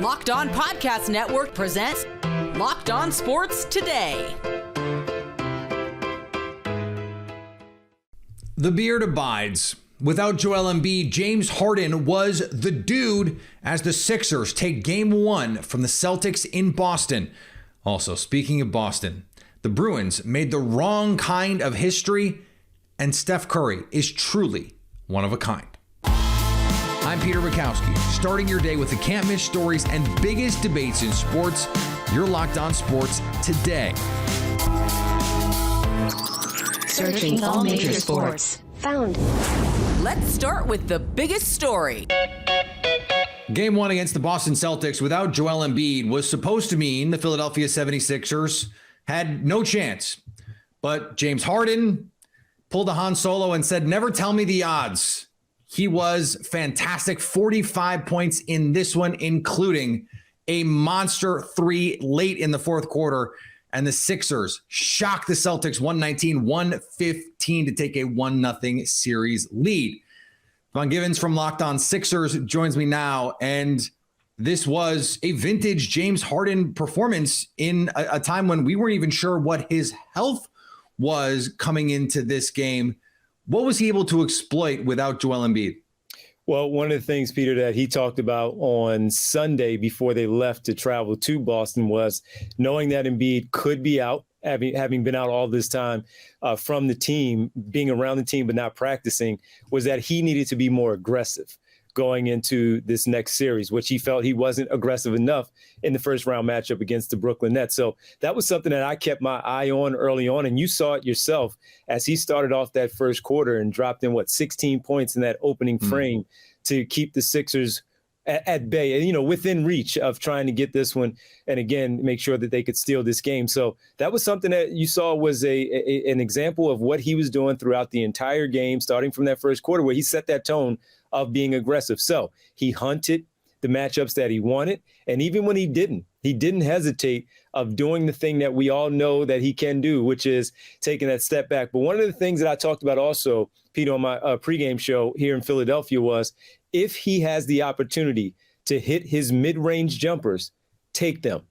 Locked On Podcast Network presents Locked On Sports Today. The beard abides. Without Joel Embiid, James Harden was the dude as the Sixers take Game 1 from the Celtics in Boston. Also, speaking of Boston, the Bruins made the wrong kind of history, and Steph Curry is truly one of a kind. I'm Peter Bukowski, starting your day with the can't-miss stories and biggest debates in sports. You're Locked On Sports Today. Searching all major sports. Found. Let's start with the biggest story. Game 1 against the Boston Celtics without Joel Embiid was supposed to mean the Philadelphia 76ers had no chance. But James Harden pulled a Han Solo and said, "Never tell me the odds." He was fantastic. 45 points in this one, including a monster 3 late in the fourth quarter. And the Sixers shocked the Celtics 119-115 to take a 1-0 series lead. Von Givens from Locked On Sixers joins me now. And this was a vintage James Harden performance in a time when we weren't even sure what his health was coming into this game. What was he able to exploit without Joel Embiid? Well, one of the things, Peter, that he talked about on Sunday before they left to travel to Boston was knowing that Embiid could be out, having been out all this time from the team, being around the team but not practicing, was that he needed to be more aggressive going into this next series, which he felt he wasn't aggressive enough in the first round matchup against the Brooklyn Nets. So that was something that I kept my eye on early on. And you saw it yourself as he started off that first quarter and dropped in 16 points in that opening frame to keep the Sixers at bay, and, within reach of trying to get this one. And again, make sure that they could steal this game. So that was something that you saw was an example of what he was doing throughout the entire game, starting from that first quarter where he set that tone of being aggressive. So he hunted the matchups that he wanted. And even when he didn't hesitate of doing the thing that we all know that he can do, which is taking that step back. But one of the things that I talked about also, Pete, on my pregame show here in Philadelphia was if he has the opportunity to hit his mid-range jumpers, take them.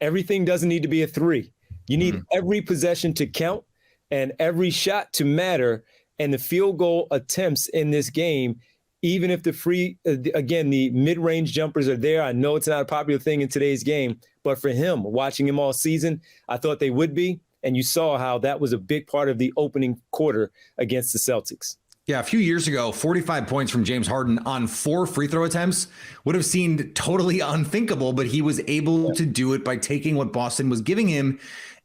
Everything doesn't need to be a 3. You need every possession to count and every shot to matter. And the field goal attempts in this game, even if the mid-range jumpers are there, I know it's not a popular thing in today's game, but for him, watching him all season, I thought they would be. And you saw how that was a big part of the opening quarter against the Celtics. Yeah, a few years ago, 45 points from James Harden on 4 free throw attempts would have seemed totally unthinkable, but he was able to do it by taking what Boston was giving him.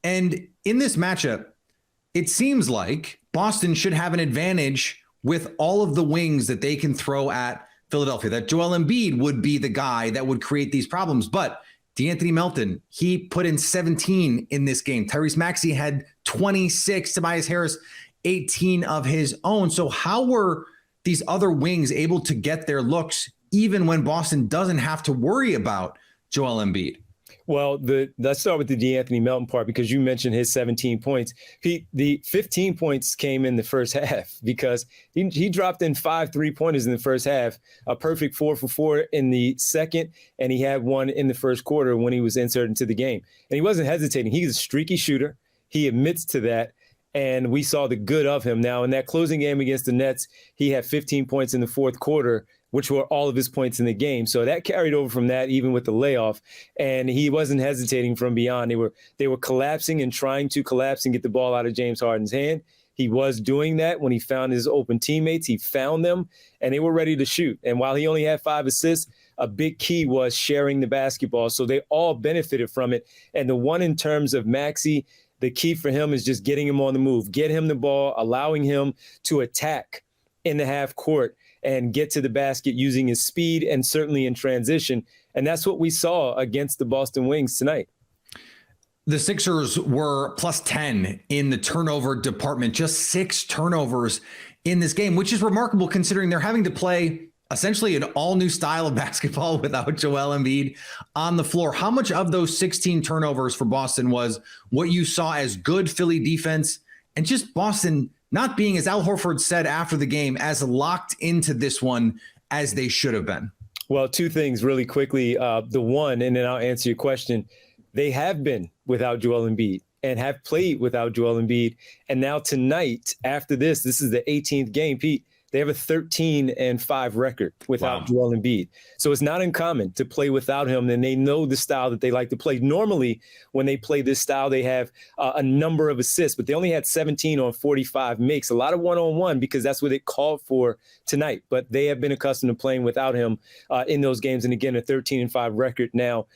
And in this matchup, it seems like Boston should have an advantage with all of the wings that they can throw at Philadelphia, that Joel Embiid would be the guy that would create these problems. But DeAnthony Melton, he put in 17 in this game. Tyrese Maxey had 26. Tobias Harris, 18 of his own. So how were these other wings able to get their looks even when Boston doesn't have to worry about Joel Embiid? Well, let's start with the DeAnthony Melton part because you mentioned his 17 points. Pete, the 15 points came in the first half because he dropped in 5 3-pointers in the first half, a perfect 4 for 4 in the second, and he had one in the first quarter when he was inserted into the game. And he wasn't hesitating. He's a streaky shooter. He admits to that. And we saw the good of him. Now, in that closing game against the Nets, he had 15 points in the fourth quarter, which were all of his points in the game. So that carried over from that, even with the layoff. And he wasn't hesitating from beyond. They were collapsing and trying to collapse and get the ball out of James Harden's hand. He was doing that when he found his open teammates. He found them, and they were ready to shoot. And while he only had 5 assists, a big key was sharing the basketball. So they all benefited from it. And the one in terms of Maxey, the key for him is just getting him on the move, get him the ball, allowing him to attack in the half court and get to the basket using his speed and certainly in transition. And that's what we saw against the Boston Wings tonight. The Sixers were plus 10 in the turnover department, just 6 turnovers in this game, which is remarkable considering they're having to play essentially an all new style of basketball without Joel Embiid on the floor. How much of those 16 turnovers for Boston was what you saw as good Philly defense and just Boston not being, as Al Horford said after the game, as locked into this one as they should have been? Well, two things really quickly. The one, and then I'll answer your question. They have been without Joel Embiid and have played without Joel Embiid. And now tonight, after this is the 18th game, Pete. They have a 13-5 record without Joel Embiid. So it's not uncommon to play without him, and they know the style that they like to play. Normally, when they play this style, they have a number of assists, but they only had 17 on 45 makes. A lot of one-on-one because that's what it called for tonight. But they have been accustomed to playing without him in those games. And again, a 13-5 record now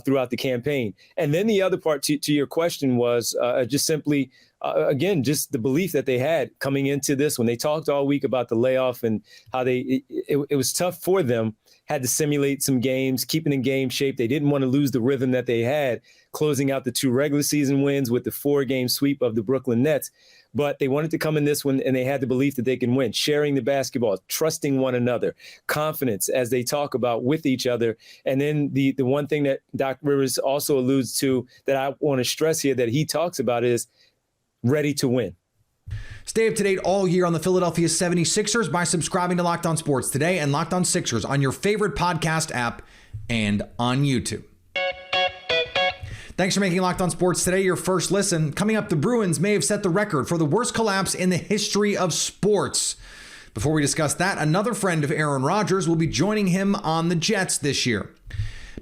throughout the campaign. And then the other part to your question was just simply – again, just the belief that they had coming into this when they talked all week about the layoff and how it was tough for them, had to simulate some games, keeping in game shape. They didn't want to lose the rhythm that they had, closing out the 2 regular season wins with the 4-game sweep of the Brooklyn Nets. But they wanted to come in this one, and they had the belief that they can win, sharing the basketball, trusting one another, confidence as they talk about with each other. And then the one thing that Doc Rivers also alludes to that I want to stress here that he talks about is ready to win. Stay up to date all year on the Philadelphia 76ers by subscribing to Locked On Sports Today and Locked On Sixers on your favorite podcast app and on YouTube. Thanks for making Locked On Sports Today your first listen. Coming up, the Bruins may have set the record for the worst collapse in the history of sports. Before we discuss that, another friend of Aaron Rodgers will be joining him on the Jets this year.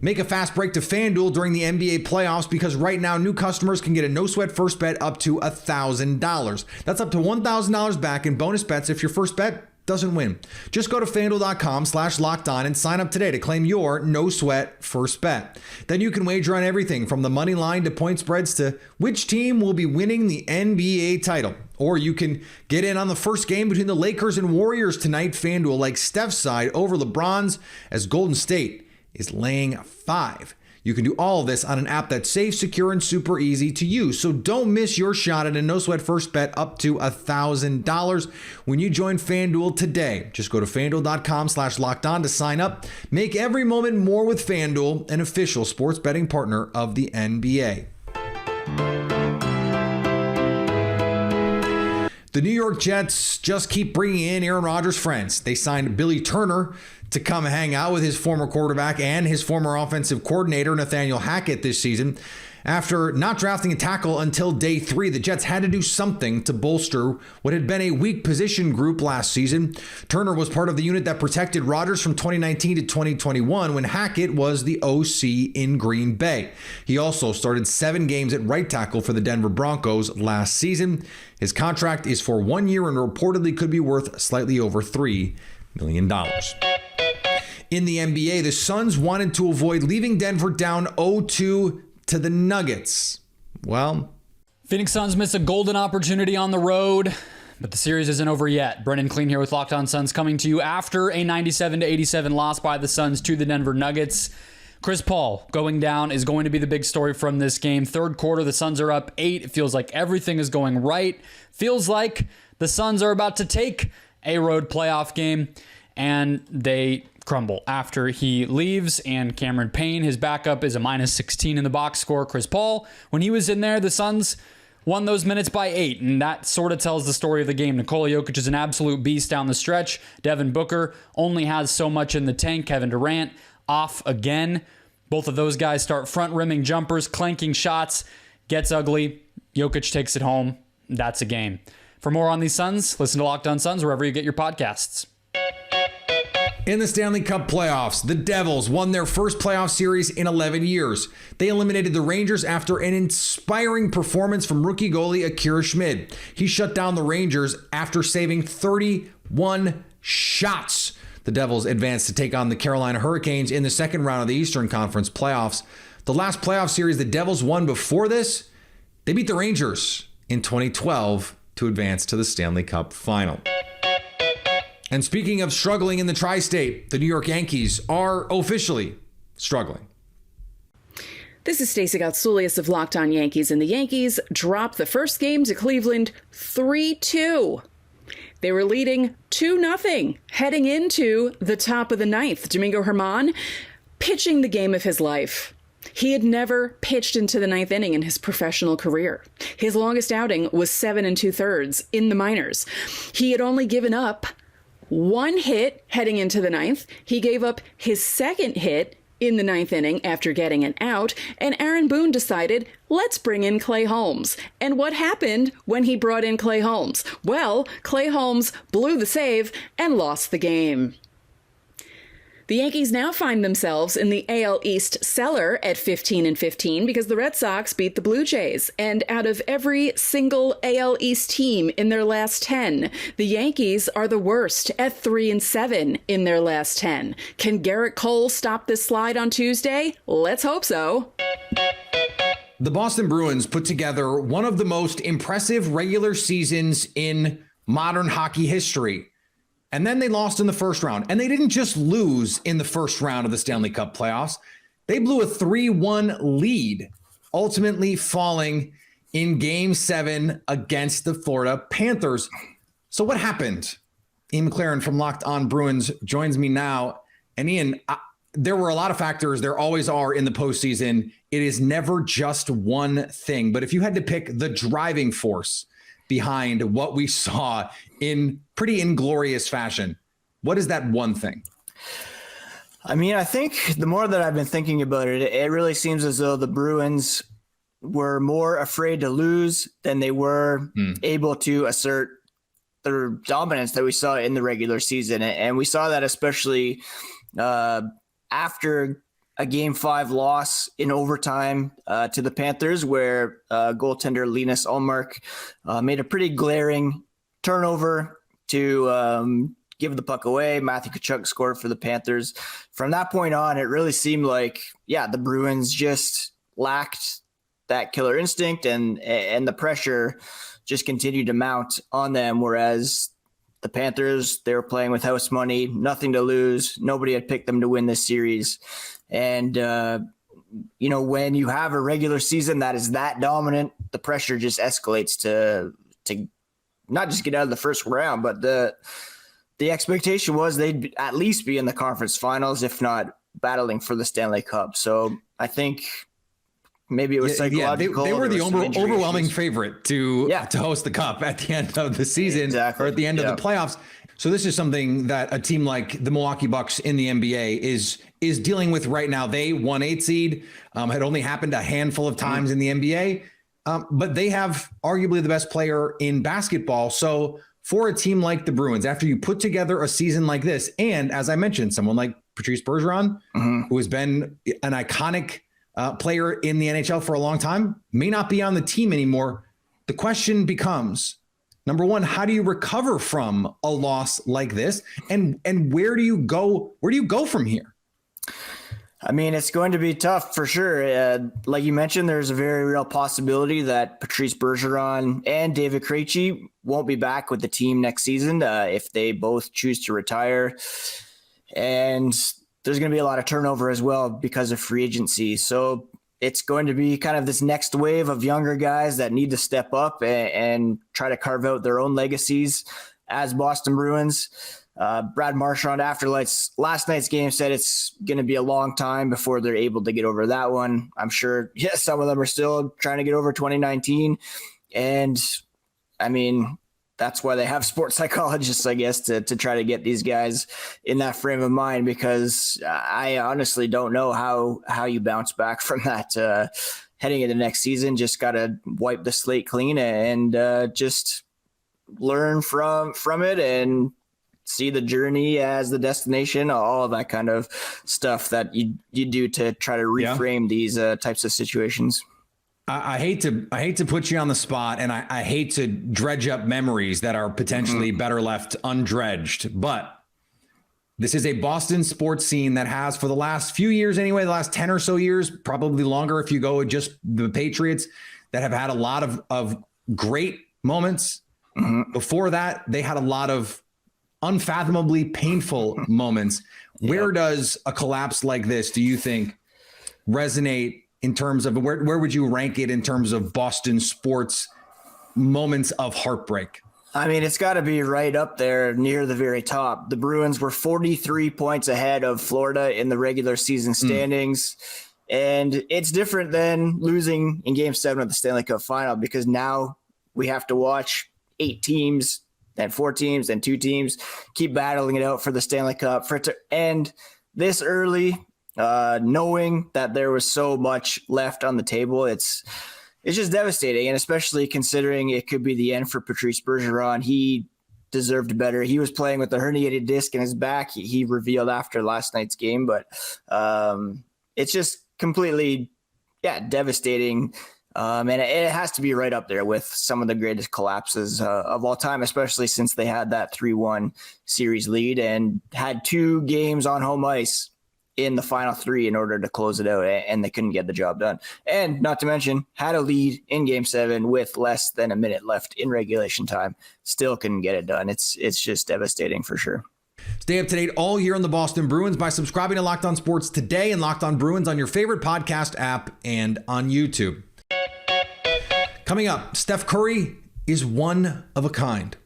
Make a fast break to FanDuel during the NBA playoffs because right now new customers can get a no-sweat first bet up to $1,000. That's up to $1,000 back in bonus bets if your first bet doesn't win. Just go to FanDuel.com/lockedon and sign up today to claim your no-sweat first bet. Then you can wager on everything from the money line to point spreads to which team will be winning the NBA title. Or you can get in on the first game between the Lakers and Warriors tonight. FanDuel like Steph's side over LeBron's as Golden State is laying 5. You can do all of this on an app that's safe, secure, and super easy to use. So don't miss your shot at a no-sweat first bet up to $1,000 when you join FanDuel today. Just go to FanDuel.com/lockedon to sign up. Make every moment more with FanDuel, an official sports betting partner of the NBA. The New York Jets just keep bringing in Aaron Rodgers' friends. They signed Billy Turner to come hang out with his former quarterback and his former offensive coordinator, Nathaniel Hackett, this season. After not drafting a tackle until day 3, the Jets had to do something to bolster what had been a weak position group last season. Turner was part of the unit that protected Rodgers from 2019 to 2021 when Hackett was the OC in Green Bay. He also started 7 games at right tackle for the Denver Broncos last season. His contract is for 1 year and reportedly could be worth slightly over $3 million. In the NBA, the Suns wanted to avoid leaving Denver down 0-2 to the Nuggets. Well, Phoenix Suns missed a golden opportunity on the road, but the series isn't over yet. Brendan Clean here with Locked On Suns, coming to you after a 97-87 loss by the Suns to the Denver Nuggets. Chris Paul going down is going to be the big story from this game. Third quarter, the Suns are up 8. It feels like everything is going right. Feels like the Suns are about to take a road playoff game, and they crumble after he leaves. And Cameron Payne, his backup, is a -16 in the box score. Chris Paul, when he was in there, the Suns won those minutes by 8, and that sort of tells the story of the game. Nikola Jokic is an absolute beast down the stretch. Devin Booker only has so much in the tank. Kevin Durant off again. Both of those guys start front rimming jumpers, clanking shots. Gets ugly. Jokic takes it home. That's a game. For more on these Suns, listen to Locked On Suns wherever you get your podcasts. In the Stanley Cup playoffs, the Devils won their first playoff series in 11 years. They eliminated the Rangers after an inspiring performance from rookie goalie Akira Schmid. He shut down the Rangers after saving 31 shots. The Devils advanced to take on the Carolina Hurricanes in the second round of the Eastern Conference playoffs. The last playoff series the Devils won before this, they beat the Rangers in 2012 to advance to the Stanley Cup final. And speaking of struggling in the tri-state, the New York Yankees are officially struggling. This is Stacey Goutsoulias of Locked On Yankees, and the Yankees dropped the first game to Cleveland 3-2. They were leading 2-0 heading into the top of the ninth. Domingo Germán pitching the game of his life. He had never pitched into the ninth inning in his professional career. His longest outing was 7 2/3 in the minors. He had only given up 1 hit heading into the ninth. He gave up his second hit in the ninth inning after getting an out, and Aaron Boone decided, let's bring in Clay Holmes. And what happened when he brought in Clay Holmes? Well, Clay Holmes blew the save and lost the game. The Yankees now find themselves in the AL East cellar at 15-15 because the Red Sox beat the Blue Jays. And out of every single AL East team in their last 10, the Yankees are the worst at 3-7 in their last 10. Can Garrett Cole stop this slide on Tuesday? Let's hope so. The Boston Bruins put together one of the most impressive regular seasons in modern hockey history. And then they lost in the first round. And they didn't just lose in the first round of the Stanley Cup playoffs. They blew a 3-1 lead, ultimately falling in Game 7 against the Florida Panthers. So what happened? Ian McLaren from Locked On Bruins joins me now. And Ian, there were a lot of factors. There always are in the postseason. It is never just one thing. But if you had to pick the driving force behind what we saw in pretty inglorious fashion, what is that one thing? I mean, I think the more that I've been thinking about it, it really seems as though the Bruins were more afraid to lose than they were able to assert their dominance that we saw in the regular season. And we saw that especially after a Game 5 loss in overtime to the Panthers, where goaltender Linus Ullmark made a pretty glaring turnover to give the puck away. Matthew Tkachuk scored for the Panthers. From that point on, it really seemed like, the Bruins just lacked that killer instinct, and the pressure just continued to mount on them, whereas the Panthers, they were playing with house money, nothing to lose. Nobody had picked them to win this series. And, when you have a regular season that is that dominant, the pressure just escalates to not just get out of the first round, but the expectation was they'd at least be in the conference finals, if not battling for the Stanley Cup. So I think maybe it was psychological. They were the overwhelming favorite to host the Cup at the end of the season or at the end of the playoffs. So this is something that a team like the Milwaukee Bucks in the NBA is dealing with right now. They won 8 seed, had only happened a handful of times in the NBA, but they have arguably the best player in basketball. So for a team like the Bruins, after you put together a season like this, and as I mentioned, someone like Patrice Bergeron, who has been an iconic player in the NHL for a long time, may not be on the team anymore. The question becomes, number one, how do you recover from a loss like this? And where do you go? Where do you go from here? I mean, it's going to be tough for sure. Like you mentioned, there's a very real possibility that Patrice Bergeron and David Krejci won't be back with the team next season if they both choose to retire. And there's going to be a lot of turnover as well because of free agency. So it's going to be kind of this next wave of younger guys that need to step up and try to carve out their own legacies as Boston Bruins. Brad Marchand, after last night's game, said it's going to be a long time before they're able to get over that one. I'm sure, some of them are still trying to get over 2019. And I mean, that's why they have sports psychologists, I guess, to try to get these guys in that frame of mind, because I honestly don't know how you bounce back from that heading into next season. Just got to wipe the slate clean and just learn from it and see the journey as the destination, all of that kind of stuff that you do to try to reframe these types of situations. I hate to put you on the spot, and I hate to dredge up memories that are potentially better left undredged, but this is a Boston sports scene that has, for the last few years anyway, the last 10 or so years, probably longer if you go with just the Patriots, that have had a lot of great moments. Before that, they had a lot of unfathomably painful moments. Where does a collapse like this, do you think, resonate in terms of where would you rank it in terms of Boston sports moments of heartbreak? I mean, it's got to be right up there near the very top. The Bruins were 43 points ahead of Florida in the regular season standings. And it's different than losing in Game 7 of the Stanley Cup final, because now we have to watch 8 teams then 4 teams, then 2 teams, keep battling it out for the Stanley Cup. For it to end this early, knowing that there was so much left on the table, it's just devastating. And especially considering it could be the end for Patrice Bergeron. He deserved better. He was playing with a herniated disc in his back. He revealed after last night's game, but it's just completely, devastating. And it has to be right up there with some of the greatest collapses of all time, especially since they had that 3-1 series lead and had 2 games on home ice in the final 3 in order to close it out, and they couldn't get the job done. And not to mention, had a lead in Game 7 with less than a minute left in regulation time. Still couldn't get it done. It's just devastating for sure. Stay up to date all year on the Boston Bruins by subscribing to Locked On Sports today and Locked On Bruins on your favorite podcast app and on YouTube. Coming up, Steph Curry is one of a kind.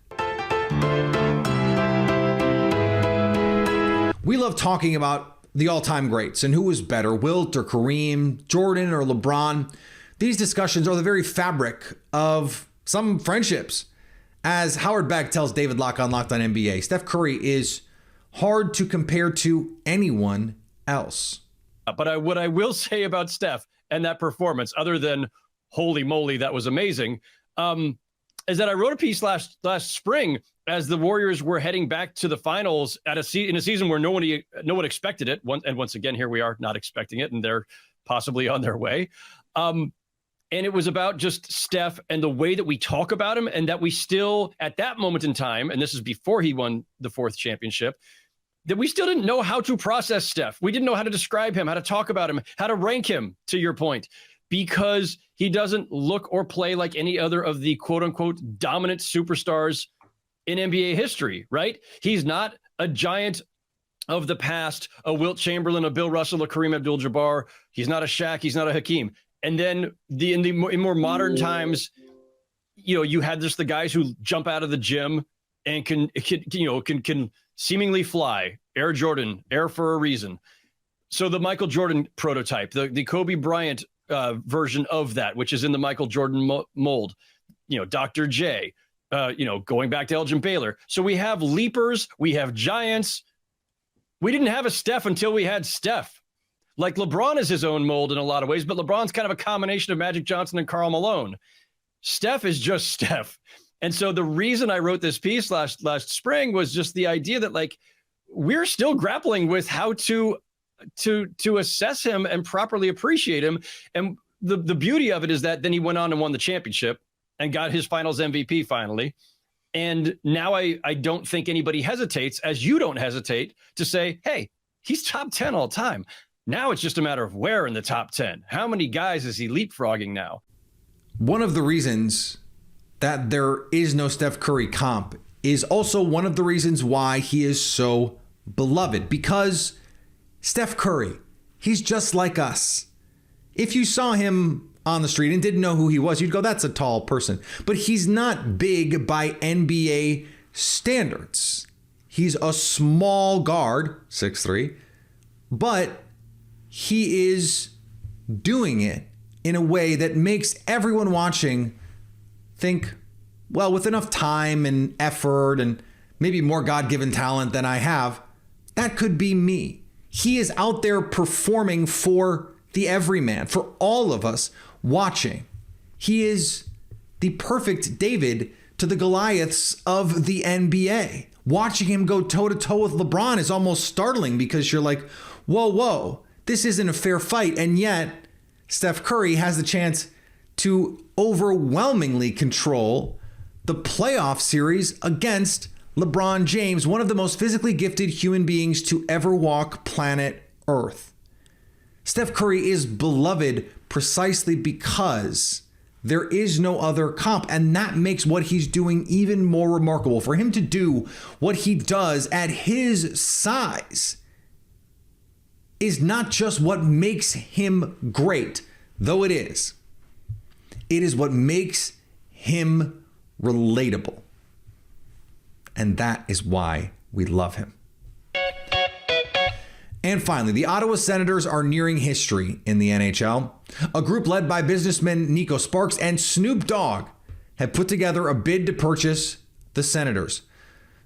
We love talking about the all-time greats and who was better, Wilt or Kareem, Jordan or LeBron. These discussions are the very fabric of some friendships. As Howard Beck tells David Locke on Locked On NBA, Steph Curry is hard to compare to anyone else. But what I will say about Steph and that performance, other than holy moly, that was amazing, is that I wrote a piece last spring as the Warriors were heading back to the finals in a season where no one expected it. And once again, here we are not expecting it, and they're possibly on their way. And it was about just Steph and the way that we talk about him, and that we still, at that moment in time, and this is before he won the 4th championship, that we still didn't know how to process Steph. We didn't know how to describe him, how to talk about him, how to rank him, to your point, because he doesn't look or play like any other of the quote unquote dominant superstars in NBA history, right? He's not a giant of the past, a Wilt Chamberlain, a Bill Russell, a Kareem Abdul-Jabbar. He's not a Shaq. He's not a Hakeem. And then in more modern times, you had just the guys who jump out of the gym and can seemingly fly. Air Jordan, air for a reason. So the Michael Jordan prototype, the Kobe Bryant version of that, which is in the Michael Jordan mold, Dr. J, going back to Elgin Baylor. So we have leapers, we have giants. We didn't have a Steph until we had Steph. Like LeBron is his own mold in a lot of ways, but LeBron's kind of a combination of Magic Johnson and Karl Malone. Steph is just Steph. And so the reason I wrote this piece last spring was just the idea that we're still grappling with how to assess him and properly appreciate him. And the beauty of it is that then he went on and won the championship and got his finals MVP finally. And now I don't think anybody hesitates, as you don't hesitate, to say, hey, he's top 10 all time. Now it's just a matter of where in the top 10. How many guys is he leapfrogging now? One of the reasons that there is no Steph Curry comp is also one of the reasons why he is so beloved, because Steph Curry, he's just like us. If you saw him on the street and didn't know who he was, you'd go, that's a tall person. But he's not big by NBA standards. He's a small guard, 6'3", but he is doing it in a way that makes everyone watching think, well, with enough time and effort and maybe more God-given talent than I have, that could be me. He is out there performing for the everyman, for all of us watching. He is the perfect David to the Goliaths of the NBA. Watching him go toe-to-toe with LeBron is almost startling, because you're like, whoa, this isn't a fair fight. And yet Steph Curry has the chance to overwhelmingly control the playoff series against LeBron James, one of the most physically gifted human beings to ever walk planet Earth. Steph Curry is beloved precisely because there is no other comp, and that makes what he's doing even more remarkable. For him to do what he does at his size is not just what makes him great, though it is. It is what makes him relatable. And that is why we love him. And finally, the Ottawa Senators are nearing history in the NHL. A group led by businessman Nico Sparks and Snoop Dogg have put together a bid to purchase the Senators.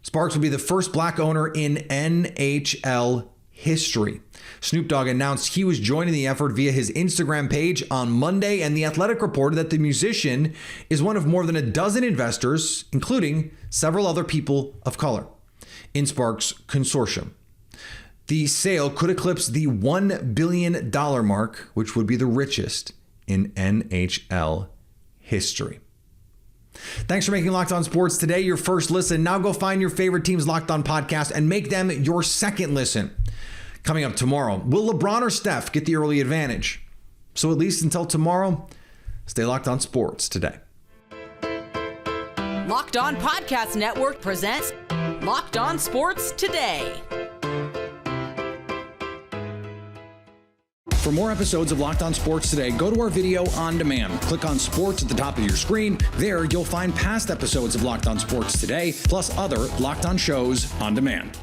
Sparks will be the first black owner in NHL history. Snoop Dogg announced he was joining the effort via his Instagram page on Monday, and The Athletic reported that the musician is one of more than a dozen investors, including several other people of color, in Sparks' consortium. The sale could eclipse the $1 billion mark, which would be the richest in NHL history. Thanks for making Locked On Sports today your first listen. Now go find your favorite team's Locked On podcast and make them your second listen. Coming up tomorrow, will LeBron or Steph get the early advantage? So at least until tomorrow, stay Locked On Sports today. Locked On Podcast Network presents Locked On Sports Today. For more episodes of Locked On Sports Today, go to our video on demand. Click on Sports at the top of your screen. There, you'll find past episodes of Locked On Sports Today, plus other Locked On shows on demand.